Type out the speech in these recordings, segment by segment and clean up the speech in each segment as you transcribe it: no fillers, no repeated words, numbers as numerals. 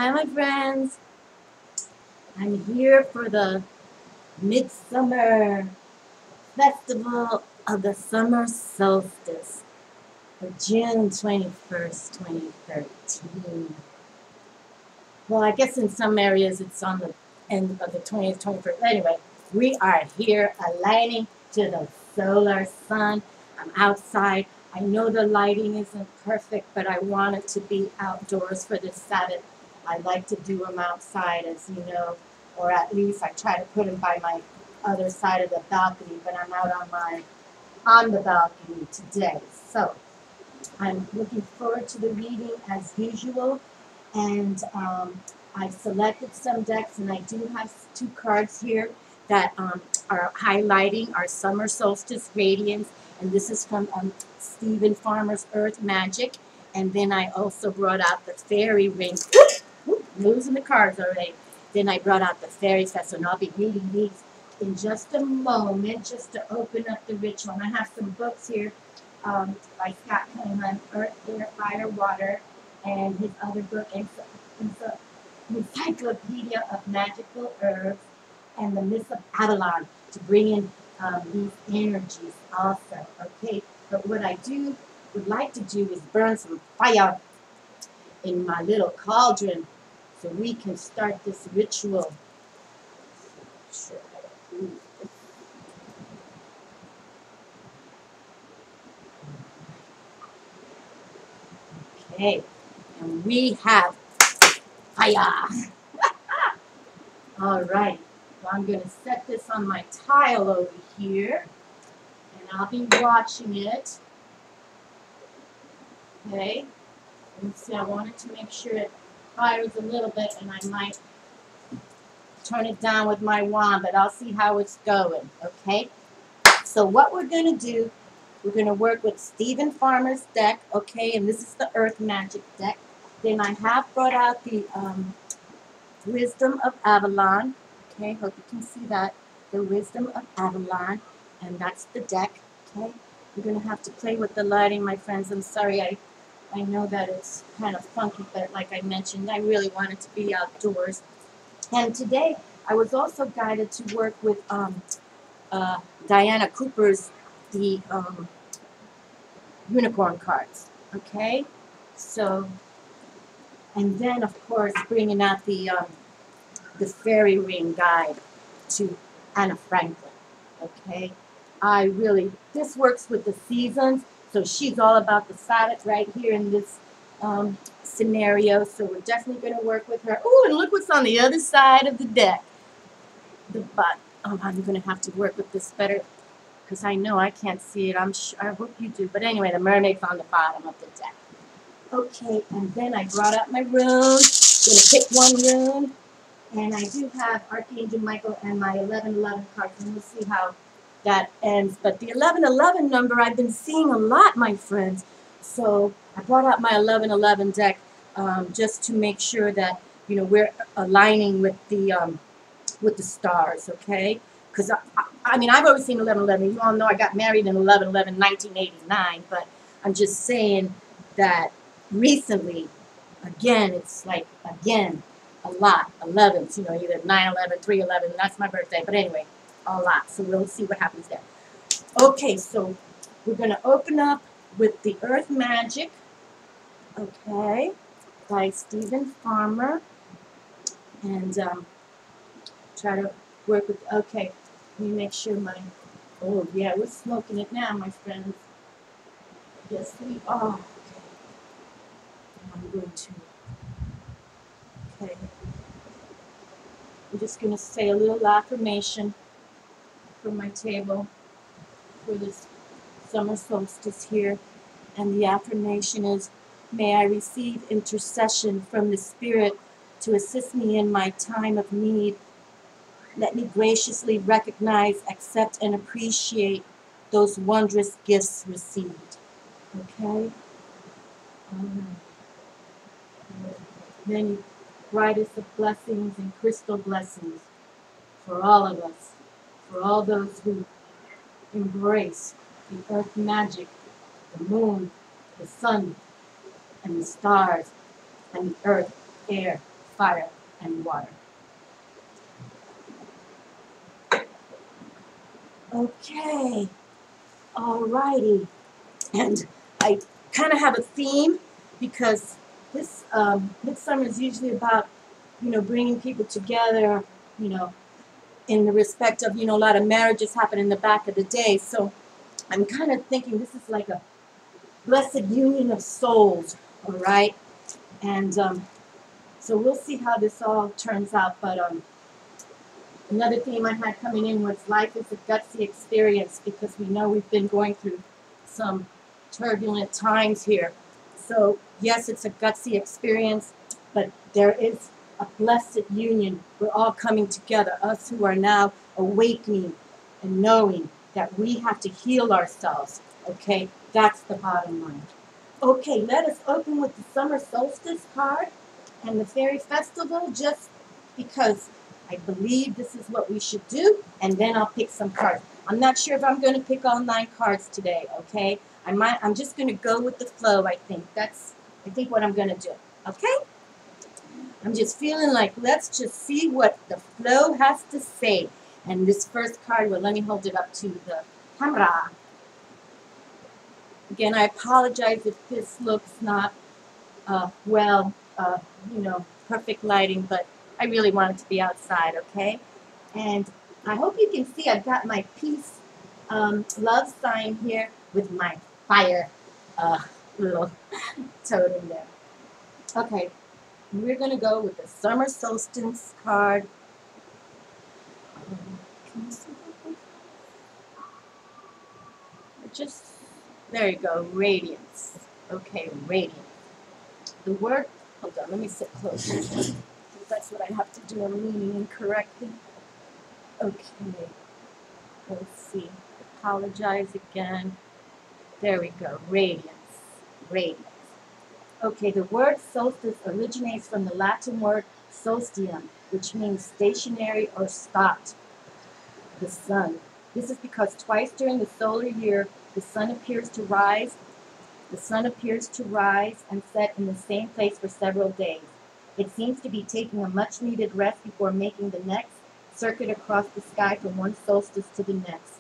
Hi, my friends. I'm here for the Midsummer Festival of the Summer Solstice for June 21st, 2013. Well, I guess in some areas it's on the end of the 20th, 21st. Anyway, we are here aligning to the solar sun. I'm outside. I know the lighting isn't perfect, but I want it to be outdoors for this Sabbath. I like to do them outside, as you know, or at least I try to put them by my other side of the balcony, but I'm out on the balcony today. So I'm looking forward to the reading as usual, and I've selected some decks, and I do have two cards here that are highlighting our Summer Solstice Radiance, and this is from Stephen Farmer's Earth Magic, and then I also brought out the Fairy Ring. Losing the cards already. Then I brought out the Fairies Fest, and I'll be reading these in just a moment, just to open up the ritual. And I have some books here by Scott Cunningham, Earth, Air, Fire, Water, and his other book, Encyclopedia of Magical Herbs, and the Myth of Avalon, to bring in these energies also. Okay, but what I would like to do is burn some fire in my little cauldron so we can start this ritual. Okay, and we have fire. All right, well, I'm going to set this on my tile over here, and I'll be watching it. Okay, and see, I wanted to make sure it fires a little bit, and I might turn it down with my wand, but I'll see how it's going. Okay, so what we're going to do, we're going to work with Stephen Farmer's deck, okay, and this is the Earth Magic deck. Then I have brought out the Wisdom of Avalon. Okay, hope you can see that. The Wisdom of Avalon, and that's the deck. Okay, we're going to have to play with the lighting, my friends. I'm sorry, I know that it's kind of funky, but like I mentioned, I really wanted to be outdoors. And today, I was also guided to work with Diana Cooper's the unicorn cards. Okay, so, and then of course bringing out the Fairy Ring guide to Anna Franklin. Okay, this works with the seasons, so she's all about the Sabbath right here in this scenario, so we're definitely going to work with her. Oh, and look what's on the other side of the deck. I'm going to have to work with this better, because I know I can't see it. I hope you do. But anyway, the mermaid's on the bottom of the deck. Okay, and then I brought out my runes. I'm going to pick one rune. And I do have Archangel Michael and my 1111 cards, and we'll see how that ends. But the 1111 number I've been seeing a lot, my friends. So I brought out my 1111 deck just to make sure that, you know, we're aligning with the stars, okay? Because I mean, I've always seen 1111. You all know I got married in 11/11, 1989. But I'm just saying that recently, again, it's like, again, a lot, 11s, you know, either 9/11, 3/11, that's my birthday, but anyway, a lot, so we'll see what happens there. Okay, so we're going to open up with the Earth Magic, okay, by Stephen Farmer, and try to work with, okay, let me make sure oh yeah, we're smoking it now, my friends. Yes, we are. Okay. I'm going to, okay. I'm just going to say a little affirmation from my table for this summer solstice here. And the affirmation is, may I receive intercession from the Spirit to assist me in my time of need. Let me graciously recognize, accept, and appreciate those wondrous gifts received. Okay? Many brightest of blessings and crystal blessings for all of us, for all those who embrace the earth magic, the moon, the sun, and the stars, and the earth, air, fire and water. Okay, alrighty. And I kind of have a theme because this Midsummer is usually about, bringing people together, in the respect of, a lot of marriages happen in the back of the day. So I'm kind of thinking this is like a blessed union of souls, all right? And so we'll see how this all turns out. But another theme I had coming in was life is a gutsy experience, because we know we've been going through some turbulent times here. So yes, it's a gutsy experience, but there is a blessed union. We're all coming together, us who are now awakening and knowing that we have to heal ourselves, okay? That's the bottom line. Okay, let us open with the Summer Solstice card and the Fairy Festival, just because I believe this is what we should do, and then I'll pick some cards. I'm not sure if I'm going to pick all 9 cards today, okay? I'm just going to go with the flow, I think. That's, what I'm going to do, okay? I'm just feeling like, let's just see what the flow has to say. And this first card, well, let me hold it up to the camera. Again, I apologize if this looks not, perfect lighting, but I really want it to be outside, okay? And I hope you can see I've got my peace love sign here with my fire little totem there. Okay, we're going to go with the Summer Solstice card. Can you see that? Just, there you go, radiance. Okay, radiance. The word, hold on, let me sit closer. That's what I have to do. I'm leaning incorrectly. Okay, let's see. Apologize again. There we go. Radiance. Radiance. Okay, the word solstice originates from the Latin word solstium, which means stationary or stopped. The sun. This is because twice during the solar year, the sun appears to rise. The sun appears to rise and set in the same place for several days. It seems to be taking a much-needed rest before making the next circuit across the sky from one solstice to the next.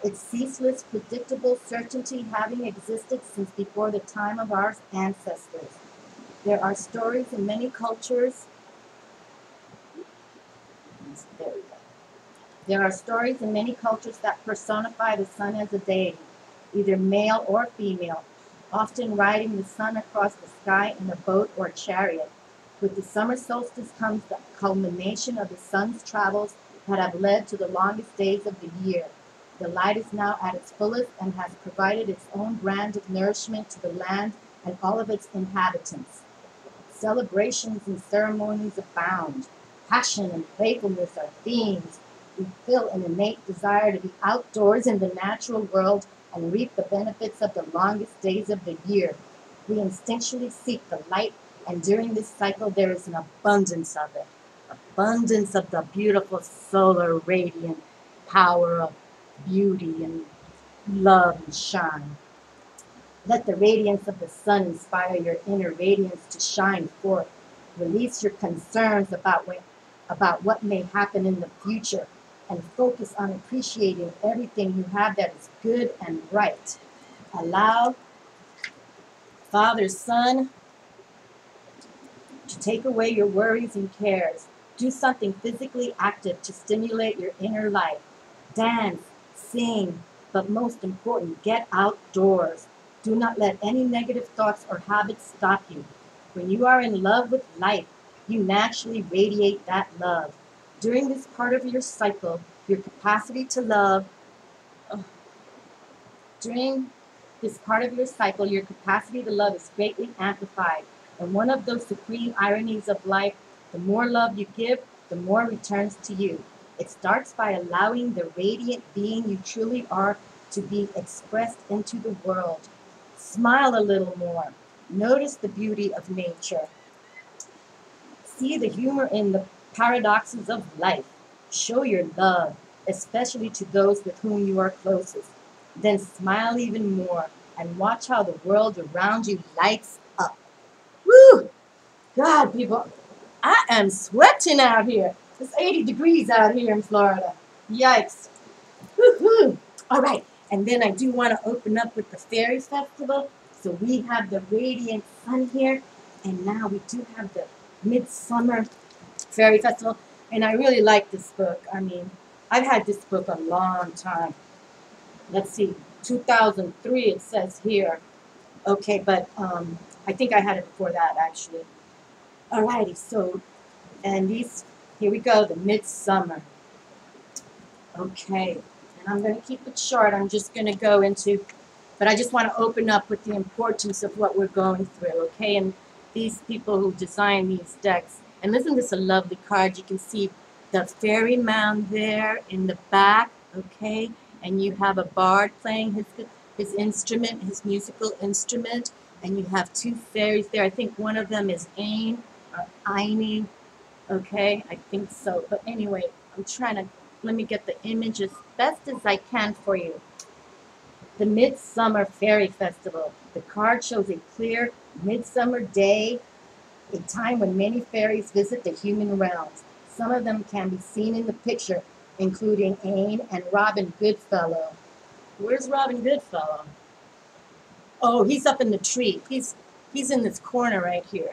Its ceaseless, predictable certainty having existed since before the time of our ancestors. There are stories in many cultures. There we go. There are stories in many cultures that personify the sun as a deity, either male or female, often riding the sun across the sky in a boat or chariot. With the summer solstice comes the culmination of the sun's travels that have led to the longest days of the year. The light is now at its fullest and has provided its own brand of nourishment to the land and all of its inhabitants. Celebrations and ceremonies abound. Passion and playfulness are themes. We feel an innate desire to be outdoors in the natural world and reap the benefits of the longest days of the year. We instinctually seek the light, and during this cycle there is an abundance of it. Abundance of the beautiful solar radiant power of beauty and love and shine. Let the radiance of the sun inspire your inner radiance to shine forth. Release your concerns about what may happen in the future, and focus on appreciating everything you have that is good and right. Allow Father, Son, to take away your worries and cares. Do something physically active to stimulate your inner life. Dance, sing, but most important, get outdoors. Do not let any negative thoughts or habits stop you. When you are in love with life, you naturally radiate that love. During this part of your cycle, your capacity to love, is greatly amplified. And one of those supreme ironies of life, the more love you give, the more returns to you. It starts by allowing the radiant being you truly are to be expressed into the world. Smile a little more. Notice the beauty of nature. See the humor in the paradoxes of life. Show your love, especially to those with whom you are closest. Then smile even more and watch how the world around you lights up. Woo! God, people, I am sweating out here. It's 80 degrees out here in Florida. Yikes. Woohoo! All right, and then I do want to open up with the Fairies Festival. So we have the radiant sun here, and now we do have the Midsummer Fairy Festival. And I really like this book. I mean, I've had this book a long time. Let's see, 2003 it says here. Okay, but I think I had it before that actually. Alrighty, so, and these, here we go, the Midsummer. Okay, and I'm going to keep it short. I'm just going to go into, but I just want to open up with the importance of what we're going through, okay? And these people who design these decks, and isn't this a lovely card? You can see the fairy mound there in the back, okay? And you have a bard playing his instrument, his musical instrument, and you have two fairies there. I think one of them is Ain or Aini, okay? I think so. But anyway, I'm trying to, let me get the image as best as I can for you. The Midsummer Fairy Festival. The card shows a clear midsummer day, a time when many fairies visit the human realms. Some of them can be seen in the picture, including Ain and Robin Goodfellow. Where's Robin Goodfellow? Oh, he's up in the tree. He's in this corner right here.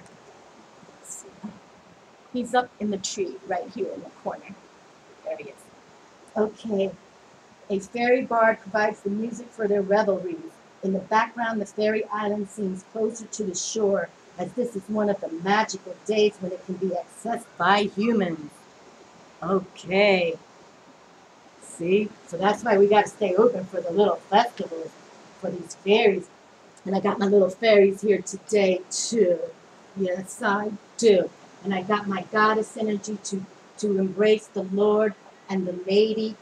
He's up in the tree right here in the corner. There he is. Okay. A fairy bard provides the music for their revelries. In the background, the fairy island seems closer to the shore, as this is one of the magical days when it can be accessed by humans. Okay. See? So that's why we got to stay open for the little festivals for these fairies. And I got my little fairies here today, too. Yes, I do. And I got my goddess energy to embrace the Lord and the Lady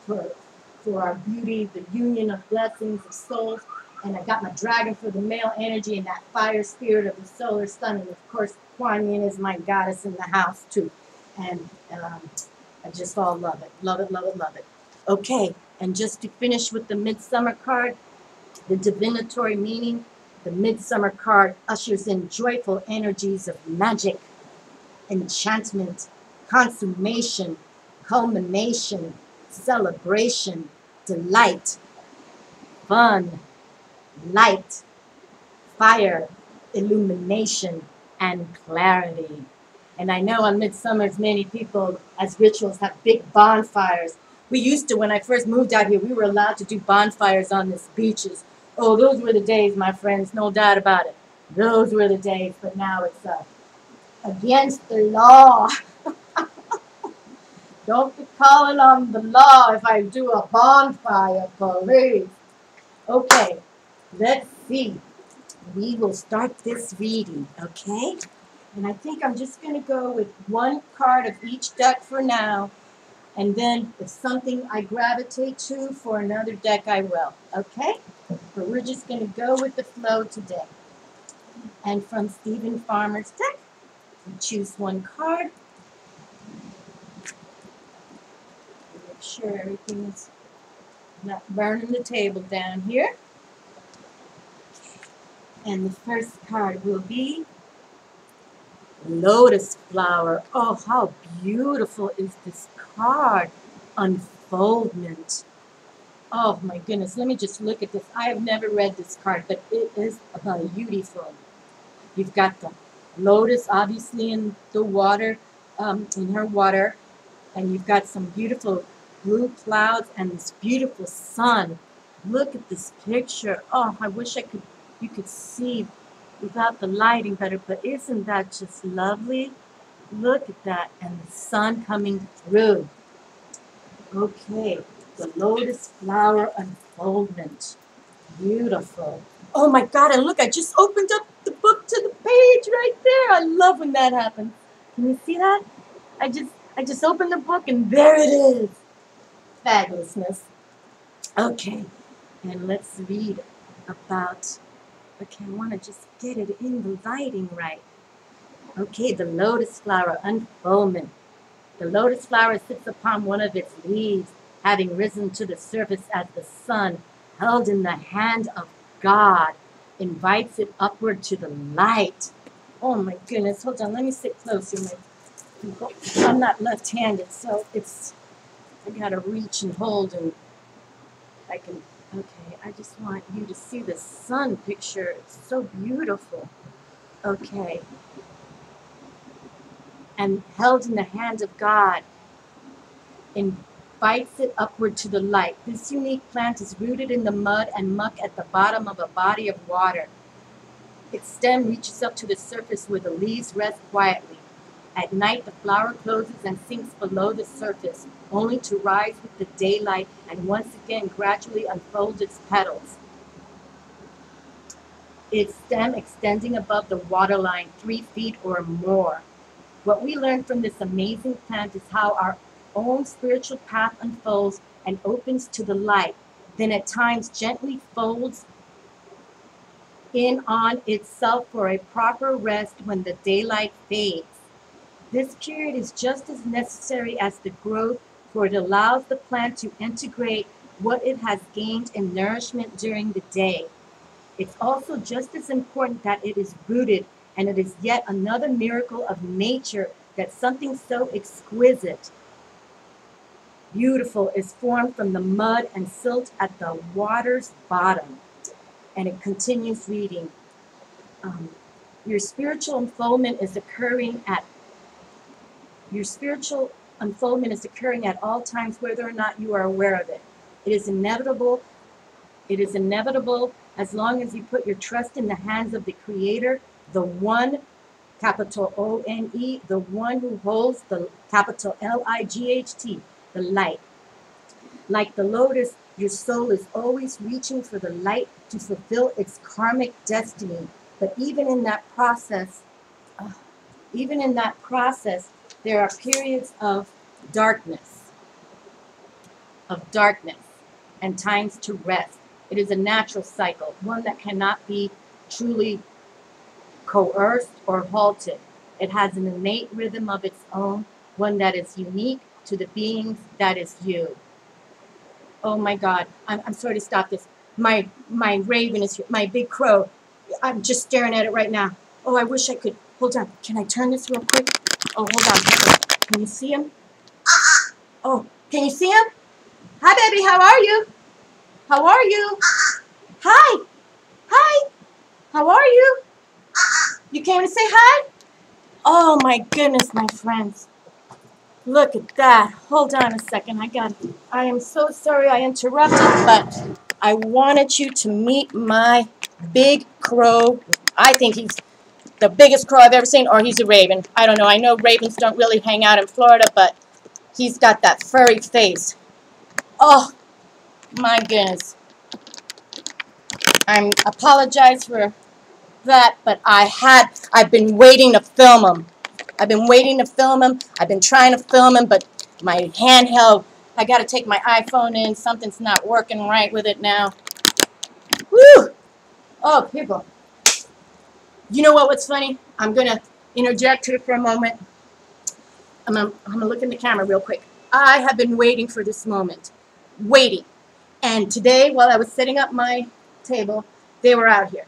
for our beauty, the union of blessings of souls. And I got my dragon for the male energy and that fire spirit of the solar sun. And of course, Kuan Yin is my goddess in the house, too. And I just all love it. Love it, love it, love it. Okay, and just to finish with the Midsummer card, the divinatory meaning, the Midsummer card ushers in joyful energies of magic, enchantment, consummation, culmination, celebration, delight, fun, light, fire, illumination, and clarity. And I know on Midsummers, many people as rituals have big bonfires. We used to, when I first moved out here, we were allowed to do bonfires on these beaches. Oh, those were the days, my friends, no doubt about it. Those were the days, but now it's against the law. Don't be calling on the law if I do a bonfire, please. Okay, let's see. We will start this reading, okay? And I think I'm just going to go with one card of each deck for now. And then if something I gravitate to for another deck, I will, okay? But we're just going to go with the flow today. And from Stephen Farmer's deck, we choose one card. Make sure everything is not burning the table down here. And the first card will be Lotus Flower. Oh, how beautiful is this card? Unfoldment. Oh my goodness, let me just look at this. I have never read this card, but it is beautiful. You've got the lotus obviously in the water, in her water, and you've got some beautiful blue clouds and this beautiful sun. Look at this picture. Oh, I wish you could see without the lighting better, but isn't that just lovely? Look at that, and the sun coming through. Okay, the Lotus Flower Unfoldment. Beautiful. Oh my God, and look, I just opened up the book to the page right there. I love when that happens. Can you see that? I just opened the book and there it is. Fabulousness. Okay, and let's read about, okay, I want to just get it in the lighting right. Okay, the Lotus Flower Unfoldment. The lotus flower sits upon one of its leaves, having risen to the surface as the sun, held in the hand of God, invites it upward to the light. Oh my goodness, hold on, let me sit closer. I'm not left-handed, so I gotta reach and hold, and I can, okay, I just want you to see the sun picture. It's so beautiful. Okay. And held in the hands of God, invites it upward to the light. This unique plant is rooted in the mud and muck at the bottom of a body of water. Its stem reaches up to the surface where the leaves rest quietly. At night, the flower closes and sinks below the surface, only to rise with the daylight and once again gradually unfold its petals. Its stem extending above the waterline 3 feet or more. What we learn from this amazing plant is how our own spiritual path unfolds and opens to the light, then at times gently folds in on itself for a proper rest when the daylight fades. This period is just as necessary as the growth, for it allows the plant to integrate what it has gained in nourishment during the day. It's also just as important that it is rooted, and it is yet another miracle of nature that something so exquisite, beautiful, is formed from the mud and silt at the water's bottom. And it continues reading. Your spiritual unfoldment is occurring at all times, whether or not you are aware of it. It is inevitable. It is inevitable as long as you put your trust in the hands of the Creator, the One, capital O-N-E, the one who holds the capital L-I-G-H-T, the light. Like the lotus, your soul is always reaching for the light to fulfill its karmic destiny. But even in that process, there are periods of darkness, and times to rest. It is a natural cycle, one that cannot be truly coerced or halted. It has an innate rhythm of its own, one that is unique to the beings that is you. Oh my God, I'm sorry to stop this. My raven is here, my big crow. I'm just staring at it right now. Oh, I wish I could. Hold on, can I turn this real quick? Oh, hold on. Can you see him? Oh, can you see him? Hi, baby, how are you? How are you? Hi. Hi. How are you? You came to say hi? Oh my goodness, my friends. Look at that. Hold on a second. I am so sorry I interrupted, but I wanted you to meet my big crow. I think he's the biggest crow I've ever seen, or he's a raven. I don't know. I know ravens don't really hang out in Florida, but he's got that furry face. Oh, my goodness. I apologize for that, but I've been waiting to film him. I've been trying to film him, but my handheld, I got to take my iPhone in. Something's not working right with it now. Woo! Oh, people. You know what's funny? I'm going to interject here for a moment. I'm going to look in the camera real quick. I have been waiting for this moment. Waiting. And today, while I was setting up my table, they were out here.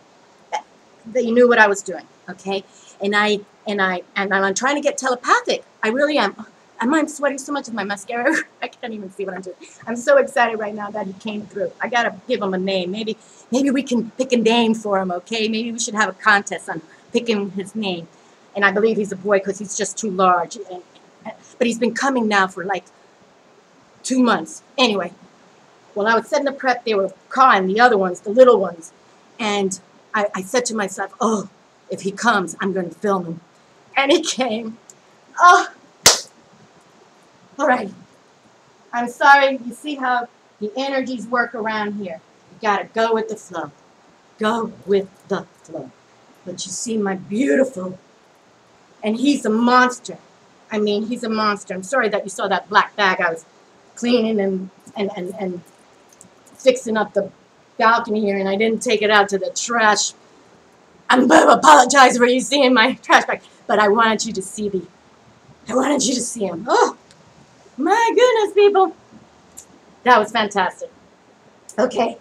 They knew what I was doing, okay? And I'm trying to get telepathic. I really am. I'm sweating so much with my mascara. I can't even see what I'm doing. I'm so excited right now that he came through. I gotta give him a name. Maybe we can pick a name for him, okay? Maybe we should have a contest on picking his name. And I believe he's a boy because he's just too large. But he's been coming now for like 2 months. Anyway, while I was setting the prep, they were calling the other ones, the little ones. And I said to myself, oh, if he comes, I'm going to film him. And he came. Oh, all right. I'm sorry. You see how the energies work around here. You got to go with the flow. Go with the flow. But you see my beautiful, and he's a monster. I mean, he's a monster. I'm sorry that you saw that black bag. I was cleaning and fixing up the balcony here, and I didn't take it out to the trash. I apologize for you seeing my trash bag, but I wanted you to see him. Oh, my goodness, people. That was fantastic. Okay.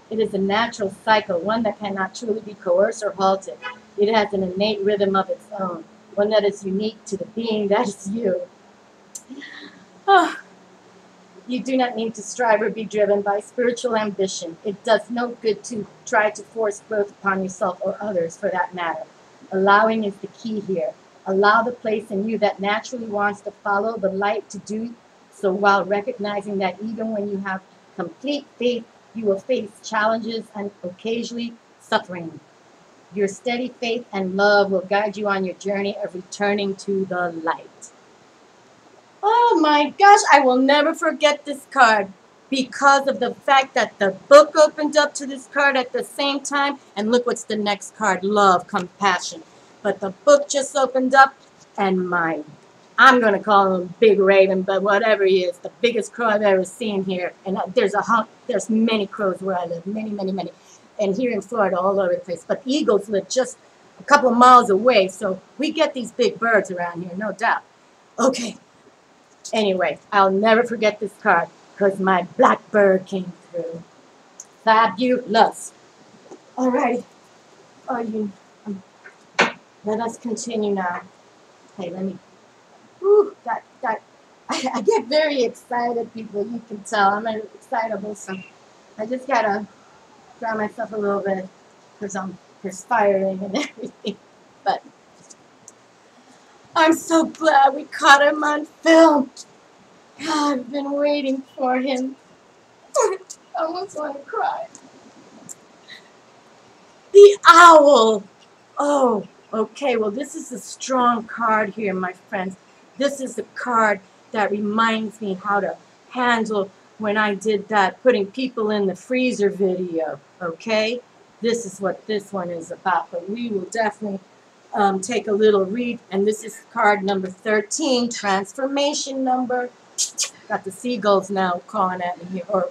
It is a natural cycle, one that cannot truly be coerced or halted. It has an innate rhythm of its own, one that is unique to the being that is you. Ah, you do not need to strive or be driven by spiritual ambition. It does no good to try to force growth upon yourself or others, for that matter. Allowing is the key here. Allow the place in you that naturally wants to follow the light to do so, while recognizing that even when you have complete faith, you will face challenges and occasionally suffering. Your steady faith and love will guide you on your journey of returning to the light. Oh my gosh, I will never forget this card because of the fact that the book opened up to this card at the same time. And look what's the next card, love, compassion. But the book just opened up and I'm going to call him Big Raven, but whatever he is, the biggest crow I've ever seen here. And there's many crows where I live, many, many, many. And here in Florida, all over the place. But eagles live just a couple of miles away, so we get these big birds around here, no doubt. Okay. Anyway, I'll never forget this card because my blackbird came through. Fabulous. All right. Let us continue now. Okay, let me. I get very excited, people. You can tell I'm an excitable, so I just gotta dry myself a little bit because I'm perspiring and everything. But I'm so glad we caught him on film. I've been waiting for him. I almost want to cry. The owl. Oh, okay. Well, this is a strong card here, my friends. This is the card that reminds me how to handle when I did that putting people in the freezer video. Okay? This is what this one is about. But we will definitely take a little read. And this is card number 13, transformation number. Got the seagulls now calling at me here, or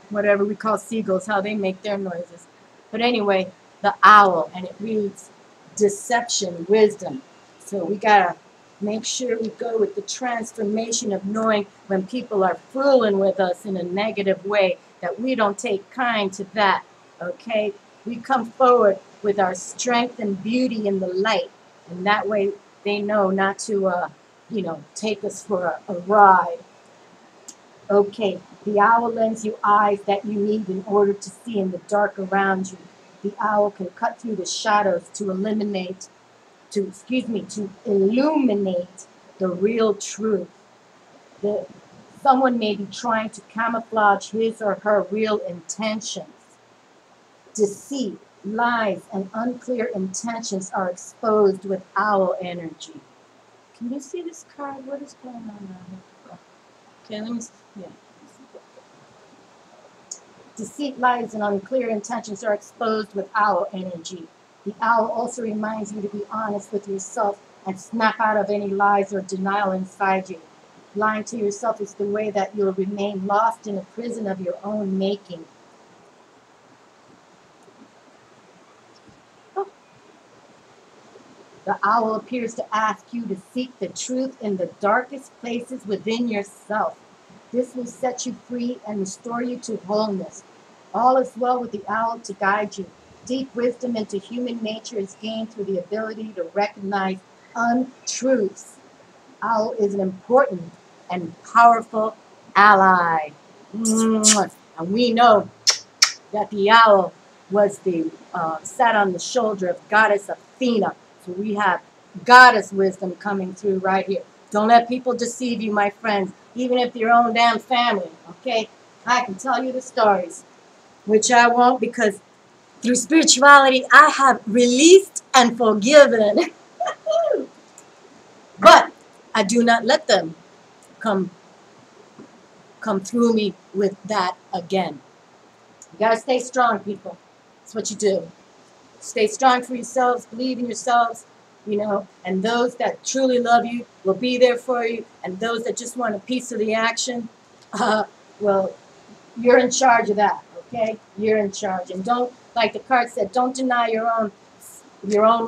whatever we call seagulls, how they make their noises. But anyway, the owl, and it reads deception, wisdom. So we gotta make sure we go with the transformation of knowing when people are fooling with us in a negative way, that we don't take kind to that, okay? We come forward with our strength and beauty in the light, and that way they know not to, take us for a ride. Okay, the owl lends you eyes that you need in order to see in the dark around you. The owl can cut through the shadows to illuminate the real truth. Someone may be trying to camouflage his or her real intentions. Deceit, lies, and unclear intentions are exposed with owl energy. Can you see this card? What is going on now? Okay, let me see. Yeah. Deceit, lies, and unclear intentions are exposed with owl energy. The owl also reminds you to be honest with yourself and snap out of any lies or denial inside you. Lying to yourself is the way that you'll remain lost in a prison of your own making. Oh. The owl appears to ask you to seek the truth in the darkest places within yourself. This will set you free and restore you to wholeness. All is well with the owl to guide you. Deep wisdom into human nature is gained through the ability to recognize untruths. Owl is an important and powerful ally. And we know that the owl was sat on the shoulder of goddess Athena. So we have goddess wisdom coming through right here. Don't let people deceive you, my friends, even if your own damn family, okay? I can tell you the stories, which I won't, because through spirituality, I have released and forgiven. But I do not let them come through me with that again. You gotta stay strong, people. That's what you do. Stay strong for yourselves, believe in yourselves, and those that truly love you will be there for you, and those that just want a piece of the action, well, you're in charge of that, okay? You're in charge. And don't, like the card said, don't deny your own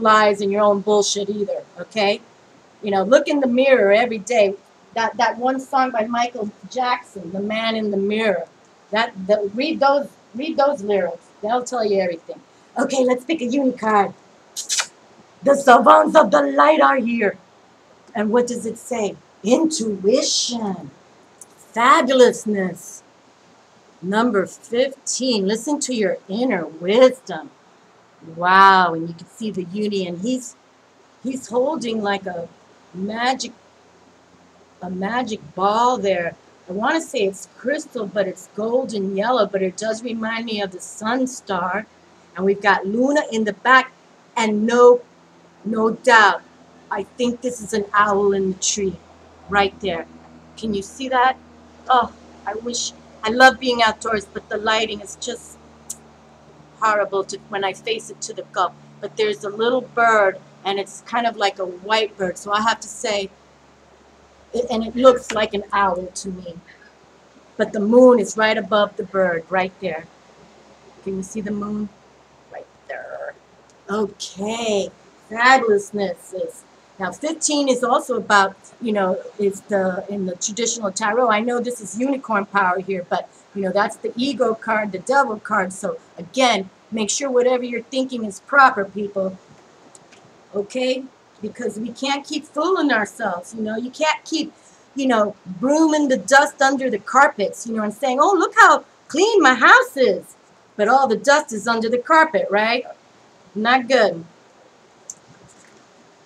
lies and your own bullshit either, okay? Look in the mirror every day. That one song by Michael Jackson, The Man in the Mirror. Read those lyrics. They'll tell you everything. Okay, let's pick a uni card. The savants of the light are here. And what does it say? Intuition, fabulousness. Number 15, listen to your inner wisdom. Wow, and you can see the uni, and he's holding like magic a magic ball there. I want to say it's crystal, but it's golden yellow, but it does remind me of the sun star. And we've got Luna in the back, and no doubt, I think this is an owl in the tree right there. Can you see that? Oh, I love being outdoors, but the lighting is just horrible when I face it to the cup. But there's a little bird, and it's kind of like a white bird, so I have to say, and it looks like an owl to me. But the moon is right above the bird, right there. Can you see the moon? Right there. Okay, fabulousness. Now 15 is also about, it's in the traditional tarot. I know this is unicorn power here, but that's the ego card, the devil card. So again, make sure whatever you're thinking is proper, people. Okay? Because we can't keep fooling ourselves, You can't keep, brooming the dust under the carpets, and saying, oh, look how clean my house is. But all the dust is under the carpet, right? Not good.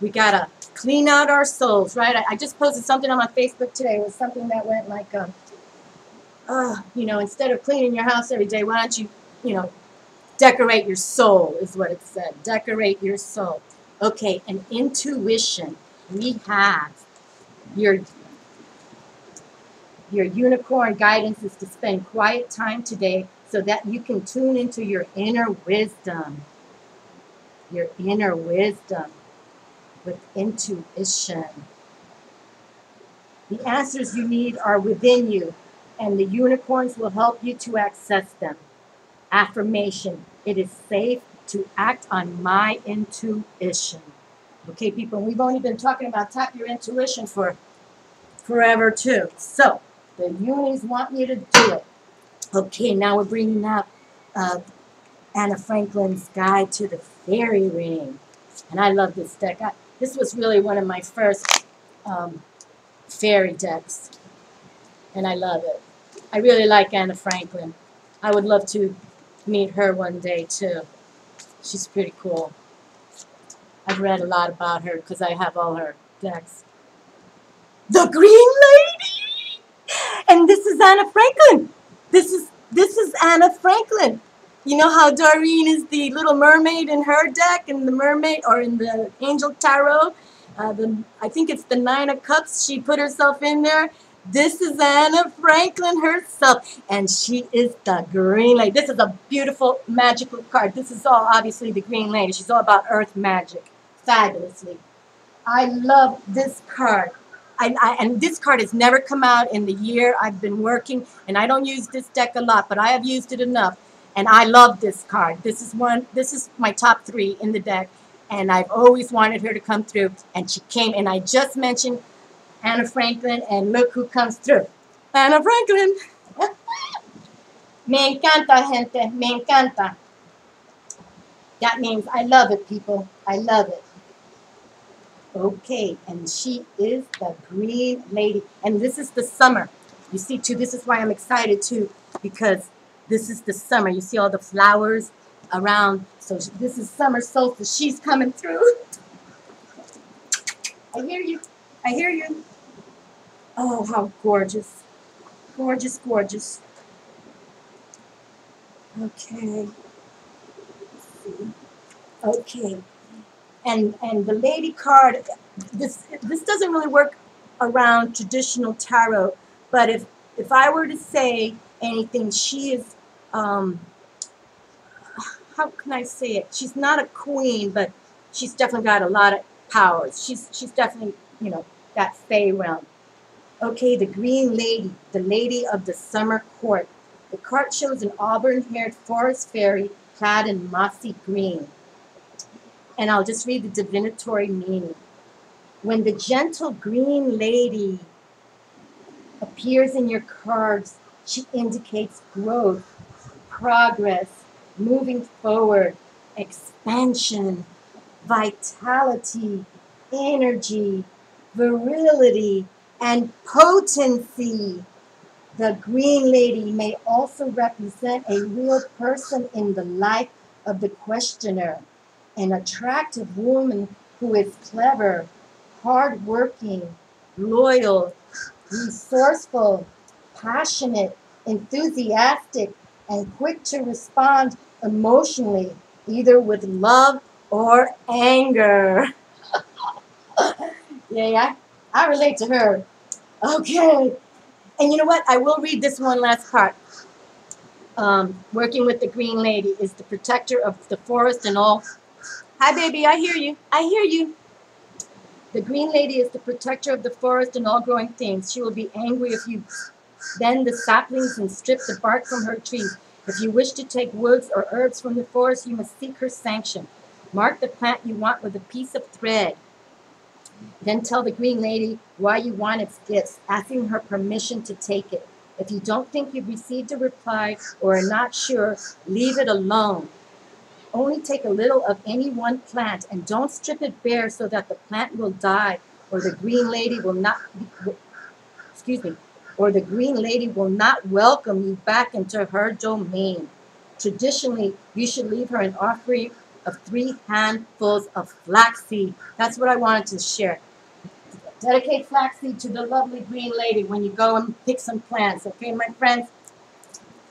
We got to clean out our souls, right? I just posted something on my Facebook today. It was something that went like, instead of cleaning your house every day, why don't you, decorate your soul is what it said. Decorate your soul. Okay, and intuition. We have your unicorn guidance is to spend quiet time today so that you can tune into your inner wisdom. Your inner wisdom with intuition. The answers you need are within you, and the unicorns will help you to access them. Affirmation. It is safe to act on my intuition. Okay, people, we've only been talking about tap your intuition for forever, too. So, the unis want you to do it. Okay, now we're bringing out Anna Franklin's Guide to the Fairy Ring. And I love this deck. This was really one of my first fairy decks. And I love it. I really like Anna Franklin. I would love to meet her one day, too. She's pretty cool. I've read a lot about her because I have all her decks. The Green Lady! And this is Anna Franklin. This is Anna Franklin. You know how Doreen is the little mermaid in her deck, in the mermaid, or in the Angel Tarot? I think it's the Nine of Cups. She put herself in there. This is Anna Franklin herself, and she is the Green Lady. This is a beautiful, magical card. This is all, obviously, the Green Lady. She's all about earth magic, fabulously. I love this card. And this card has never come out in the year I've been working, and I don't use this deck a lot, but I have used it enough, and I love this card. This is my top 3 in the deck, and I've always wanted her to come through, and she came, and I just mentioned Anna Franklin, and look who comes through. Anna Franklin. Me encanta, gente. Me encanta. That means I love it, people. I love it. Okay, and she is the Green Lady. And this is the summer. You see, too, this is why I'm excited, too, because this is the summer. You see all the flowers around. So this is Summer Solstice. She's coming through. I hear you. I hear you. Oh, how gorgeous. Gorgeous, gorgeous. Okay. Let's see. Okay. And the lady card, this doesn't really work around traditional tarot, but if I were to say anything, she is, how can I say it? She's not a queen, but she's definitely got a lot of powers. She's definitely, that fae realm. Okay, the Green Lady, the Lady of the Summer Court. The card shows an auburn-haired forest fairy clad in mossy green. And I'll just read the divinatory meaning. When the gentle Green Lady appears in your cards, she indicates growth, progress, moving forward, expansion, vitality, energy, virility, and potency. The green lady may also represent a real person in the life of the questioner, an attractive woman who is clever, hardworking, loyal, resourceful, passionate, enthusiastic, and quick to respond emotionally, either with love or anger. Yeah, I relate to her. Okay. And you know what? I will read this one last part. Working with the green lady is the protector of the forest and all. Hi, baby. I hear you. I hear you. The green lady is the protector of the forest and all growing things. She will be angry if you bend the saplings and strip the bark from her trees. If you wish to take woods or herbs from the forest, you must seek her sanction. Mark the plant you want with a piece of thread. Then tell the green lady why you want its gifts, asking her permission to take it. If you don't think you've received a reply or are not sure, leave it alone. Only take a little of any one plant and don't strip it bare so that the plant will die or the green lady will not or the green lady will not welcome you back into her domain. Traditionally, you should leave her an offering of 3 handfuls of flaxseed. That's what I wanted to share. Dedicate flaxseed to the lovely green lady when you go and pick some plants, okay, my friends?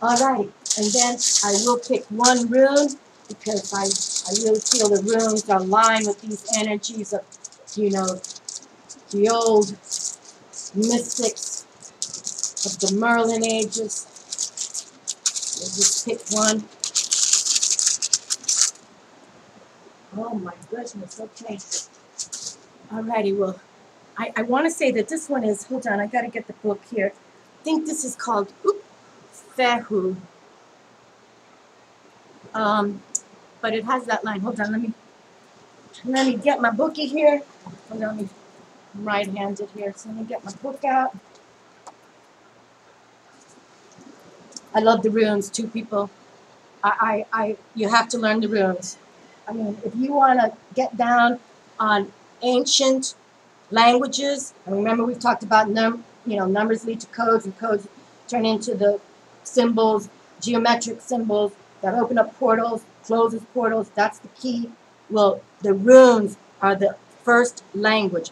All right, and then I will pick one rune because I really feel the runes are aligned with these energies of, the old mystics of the Merlin ages. We'll just pick one. Oh my goodness, okay. Alrighty, well, I want to say that this one is, hold on, I got to get the book here. I think this is called Fehu. But it has that line. Hold on, let me get my bookie here. Hold on, I'm right-handed here, so let me get my book out. I love the runes too, people. You have to learn the runes. I mean, if you want to get down on ancient languages, and remember we've talked about numbers lead to codes, and codes turn into the symbols, geometric symbols that open up portals, closes portals. That's the key. Well, the runes are the first language.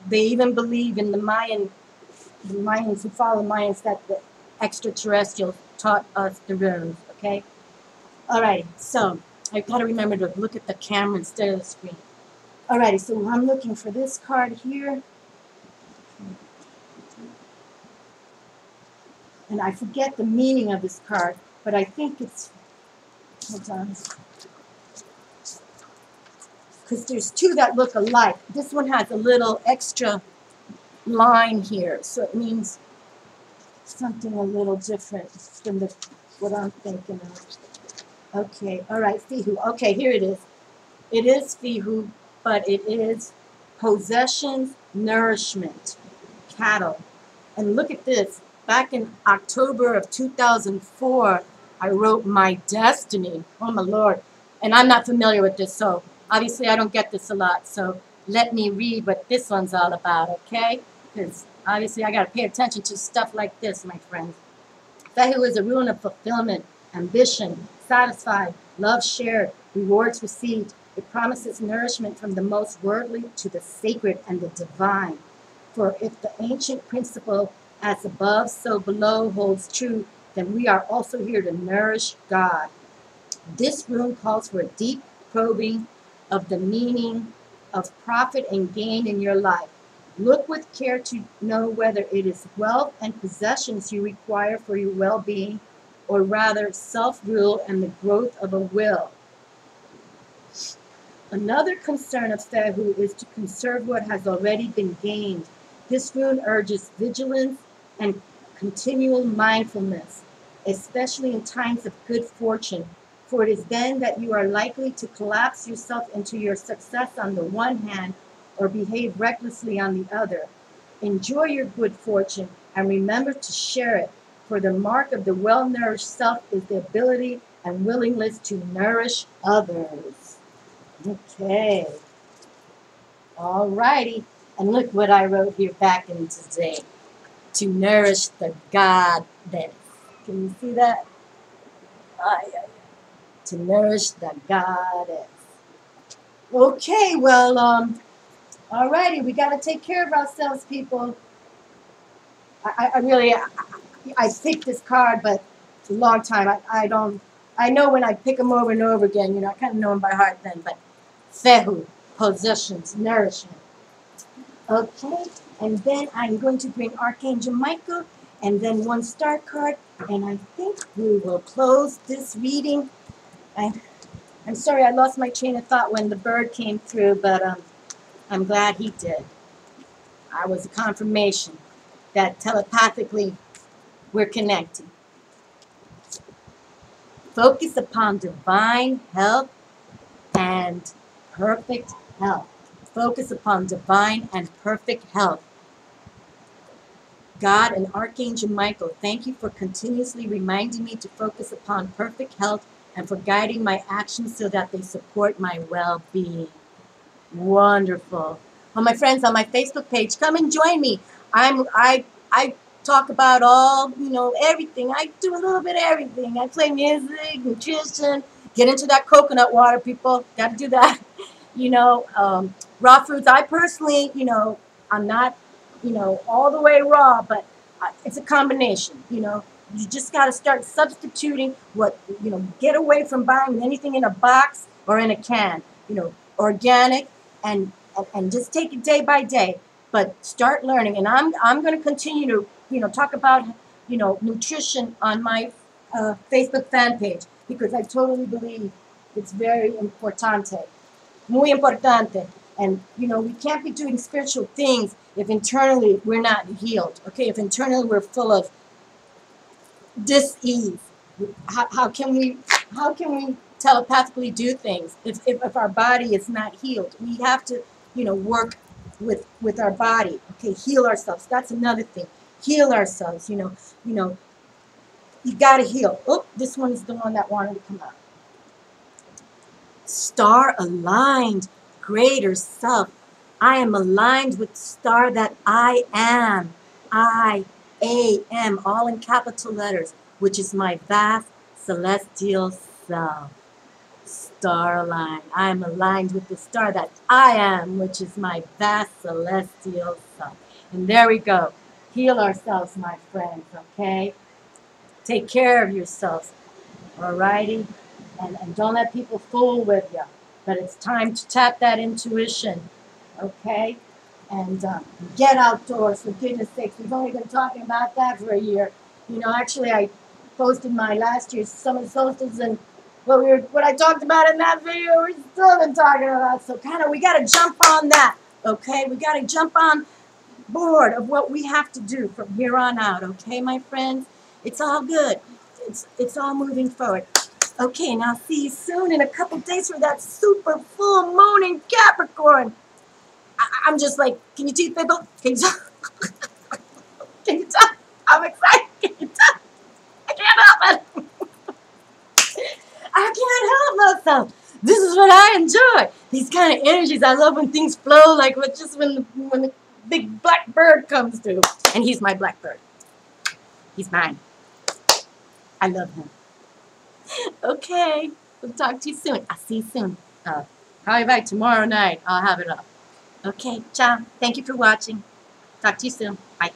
They even believe in the Mayans who follow Mayans that the extraterrestrials taught us the runes. Okay. All right. So I've got to remember to look at the camera instead of the screen. Alrighty, so I'm looking for this card here. And I forget the meaning of this card, but I think it's, hold on. Because there's two that look alike. This one has a little extra line here, so it means something a little different than what I'm thinking of. Okay, all right, Fihu. Okay, here it is. It is Fihu, but it is possessions, nourishment, cattle. And look at this. Back in October of 2004, I wrote My Destiny. Oh, my Lord. And I'm not familiar with this, so obviously I don't get this a lot. So let me read what this one's all about, okay? Because obviously I got to pay attention to stuff like this, my friends. Fehu is a rune of fulfillment, ambition, satisfied, love shared, rewards received. It promises nourishment from the most worldly to the sacred and the divine. For if the ancient principle, as above, so below, holds true, then we are also here to nourish God. This rune calls for a deep probing of the meaning of profit and gain in your life. Look with care to know whether it is wealth and possessions you require for your well-being, or rather self-rule and the growth of a will. Another concern of Fehu is to conserve what has already been gained. This rune urges vigilance and continual mindfulness, especially in times of good fortune, for it is then that you are likely to collapse yourself into your success on the one hand or behave recklessly on the other. Enjoy your good fortune and remember to share it, for the mark of the well-nourished self is the ability and willingness to nourish others. Okay. All righty. And look what I wrote here back in today. To nourish the goddess. Can you see that? To nourish the goddess. Okay, well, all righty. We got to take care of ourselves, people. I really, I picked this card, but it's a long time. I know when I pick them over and over again, you know, I kind of know them by heart then, but Fehu, possessions, nourishment. Okay, and then I'm going to bring Archangel Michael, and then one star card, and I think we will close this reading. I'm sorry I lost my train of thought when the bird came through, but I'm glad he did. I was a confirmation that telepathically we're connecting. Focus upon divine health and perfect health. Focus upon divine and perfect health. God and Archangel Michael, thank you for continuously reminding me to focus upon perfect health and for guiding my actions so that they support my well-being. Wonderful. Well, my friends on my Facebook page, come and join me. I talk about all, you know, everything. I do a little bit of everything. I play music, nutrition, get into that coconut water, people. Got to do that. You know, raw fruits. I personally, you know, I'm not, you know, all the way raw, but it's a combination, you know. You just got to start substituting what, you know, get away from buying anything in a box or in a can, you know, organic, and just take it day by day, but start learning. And I'm going to continue to, you know, talk about, you know, nutrition on my Facebook fan page, because I totally believe it's very importante, muy importante. And, you know, we can't be doing spiritual things if internally we're not healed, okay? If internally we're full of dis-ease. How can we telepathically do things if our body is not healed? We have to, you know, work with our body. Okay, heal ourselves. That's another thing. Heal ourselves. You know, you got to heal. Oh, this one is the one that wanted to come out. Star aligned, greater self. I am aligned with the star that I am. I am, all in capital letters, which is my vast celestial self. Star aligned. I am aligned with the star that I am, which is my vast celestial self. And there we go. Heal ourselves, my friends, okay? Take care of yourselves, all righty? And don't let people fool with you. But it's time to tap that intuition, okay? And get outdoors, for goodness sakes. We've only been talking about that for a year. You know, actually, I posted my last year's Summer Solstice, and what I talked about in that video, we're still been talking about. So kind of, we got to jump on that, okay? We got to jump on board of what we have to do from here on out, okay, my friends? It's all good. It's all moving forward. Okay, and I'll see you soon in a couple days for that super full moon in Capricorn. I'm just like, can you teeth people? Can you tell? Can you tell? I'm excited. Can you tell? I can't help it. I can't help myself. This is what I enjoy. These kind of energies. I love when things flow, like when the big black bird comes through. And he's my black bird. He's mine. I love him. Okay, we'll talk to you soon. I'll see you soon. Probably by tomorrow night, I'll have it up. Okay, ciao. Thank you for watching. Talk to you soon. Bye.